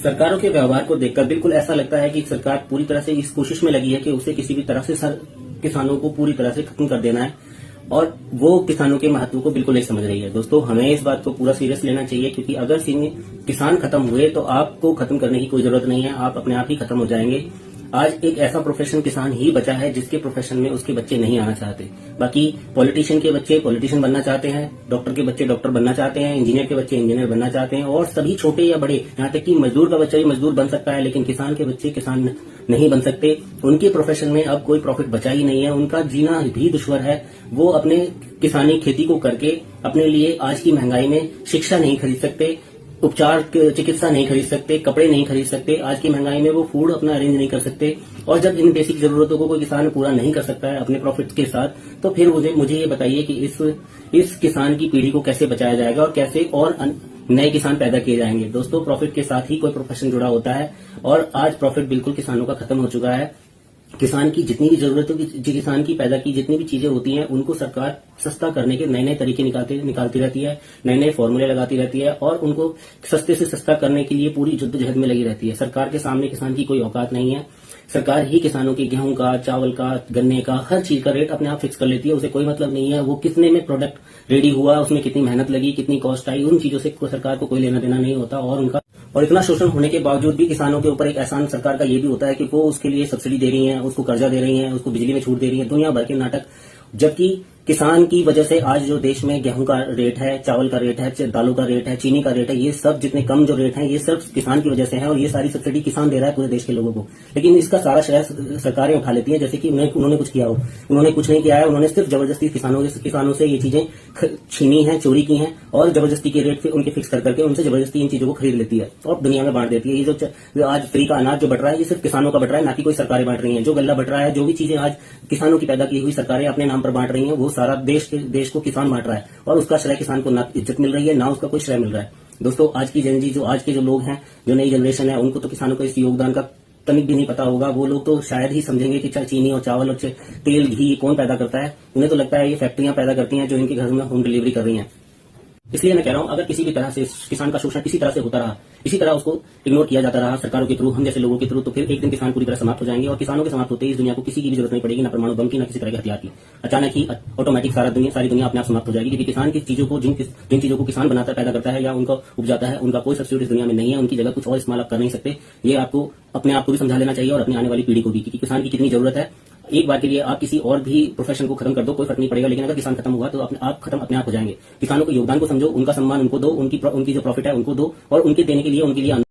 सरकारों के व्यवहार को देखकर बिल्कुल ऐसा लगता है कि सरकार पूरी तरह से इस कोशिश में लगी है कि उसे किसी भी तरह से किसानों को पूरी तरह से खत्म कर देना है और वो किसानों के महत्व को बिल्कुल नहीं समझ रही है। दोस्तों, हमें इस बात को पूरा सीरियस लेना चाहिए, क्योंकि अगर किसान खत्म हुए तो आपको खत्म करने की कोई जरूरत नहीं है, आप अपने आप ही खत्म हो जाएंगे। आज एक ऐसा प्रोफेशन किसान ही बचा है जिसके प्रोफेशन में उसके बच्चे नहीं आना चाहते। बाकी पॉलिटिशियन के बच्चे पॉलिटिशियन बनना चाहते हैं, डॉक्टर के बच्चे डॉक्टर बनना चाहते हैं, इंजीनियर के बच्चे इंजीनियर बनना चाहते हैं, और सभी छोटे या बड़े, यहाँ तक कि मजदूर का बच्चा भी मजदूर बन सकता है, लेकिन किसान के बच्चे किसान नहीं बन सकते। उनके प्रोफेशन में अब कोई प्रॉफिट बचा ही नहीं है, उनका जीना भी दुश्वार है। वो अपने किसानी खेती को करके अपने लिए आज की महंगाई में शिक्षा नहीं खरीद सकते, उपचार चिकित्सा नहीं खरीद सकते, कपड़े नहीं खरीद सकते। आज की महंगाई में वो फूड अपना अरेंज नहीं कर सकते, और जब इन बेसिक जरूरतों को कोई किसान पूरा नहीं कर सकता है अपने प्रॉफिट के साथ, तो फिर मुझे ये बताइए कि इस किसान की पीढ़ी को कैसे बचाया जाएगा और कैसे और नए किसान पैदा किए जाएंगे। दोस्तों, प्रॉफिट के साथ ही कोई प्रोफेशन जुड़ा होता है, और आज प्रॉफिट बिल्कुल किसानों का खत्म हो चुका है। किसान की जितनी भी जरूरतों की, किसान की पैदा की जितनी भी चीजें होती हैं, उनको सरकार सस्ता करने के नए नए तरीके निकालती रहती है, नए नए फॉर्मूले लगाती रहती है, और उनको सस्ते से सस्ता करने के लिए पूरी जद्दोजहद में लगी रहती है। सरकार के सामने किसान की कोई औकात नहीं है। सरकार ही किसानों के गेहूं का, चावल का, गन्ने का, हर चीज का रेट अपने आप फिक्स कर लेती है। उसे कोई मतलब नहीं है वो कितने में प्रोडक्ट रेडी हुआ, उसमें कितनी मेहनत लगी, कितनी कॉस्ट आई, उन चीजों से सरकार को कोई लेना देना नहीं होता। और इतना शोषण होने के बावजूद भी किसानों के ऊपर एक एहसान सरकार का ये भी होता है कि वो उसके लिए सब्सिडी दे रही है, उसको कर्जा दे रही है, उसको बिजली में छूट दे रही है, दुनिया भर के नाटक। जबकि किसान की वजह से आज जो देश में गेहूं का रेट है, चावल का रेट है, दालों का रेट है, चीनी का रेट है, ये सब जितने कम जो रेट हैं, ये सब किसान की वजह से है, और ये सारी सब्सिडी किसान दे रहा है पूरे देश के लोगों को। लेकिन इसका सारा श्रेय सरकारें उठा लेती हैं, जैसे कि उन्होंने कुछ किया हो। उन्होंने कुछ नहीं किया है, उन्होंने सिर्फ जबरदस्ती किसानों से ये चीजें छीनी है, चोरी की हैं, और जबरदस्ती के रेट उनके फिक्स करके उनसे जबरदस्ती इन चीजों को खरीद लेती है और दुनिया में बांट देती है। ये जो आज फ्री का अनाज जो बट रहा है, ये सिर्फ किसानों का बट रहा है, ना कि कोई सरकारें बांट रही हैं। जो गल्ला बट रहा है, जो भी चीजें आज किसानों की पैदा की हुई सरकारें अपने नाम पर बांट रही हैं, वो सारा देश को किसान बांट रहा है, और उसका श्रेय किसान को ना इज्जत मिल रही है, ना उसका कोई श्रेय मिल रहा है। दोस्तों, आज की जनजी, जो आज के जो लोग हैं, जो नई जनरेशन है, उनको तो किसानों का इस योगदान का तनिक भी नहीं पता होगा। वो लोग तो शायद ही समझेंगे कि चीनी और चावल और तेल, घी कौन पैदा करता है। उन्हें तो लगता है ये फैक्ट्रियां पैदा करती हैं जो इनके घर में होम डिलीवरी कर रही हैं। इसलिए मैं कह रहा हूं, अगर किसी भी तरह से किसान का शोषण किसी तरह से होता रहा, इसी तरह उसको इग्नोर किया जाता रहा सरकारों के थ्रू, हम जैसे लोगों के थ्रू, तो फिर एक दिन किसान पूरी तरह समाप्त हो जाएंगे, और किसानों के समाप्त होते ही इस दुनिया को किसी की भी जरूरत नहीं पड़ेगी, ना परमाणु बम की, ना किसी तरह के हथियार की। अचानक ही ऑटोमेटिक सारी दुनिया अपने आप समाप्त हो जाएगी, क्योंकि किसान की चीजों को, जिन चीजों को किसान बनाता है, पैदा करता है या उनको उपजाता है, उनका कोई सब्सिट्यूट इस दुनिया में नहीं है। उनकी जगह कुछ और इस्तेमाल आप कर नहीं सकते। ये आपको अपने आप को भी समझा लेना चाहिए, और अपनी आने वाली पीढ़ी को भी, क्योंकि किसान की कितनी जरूरत है। एक बार के लिए आप किसी और भी प्रोफेशन को खत्म कर दो, कोई फर्क नहीं पड़ेगा, लेकिन अगर किसान खत्म हुआ तो आप खत्म अपने आप हो जाएंगे। किसानों के योगदान को समझो, उनका सम्मान उनको दो, उनकी जो प्रॉफिट है उनको दो, और उनके देने के लिए उनके लिए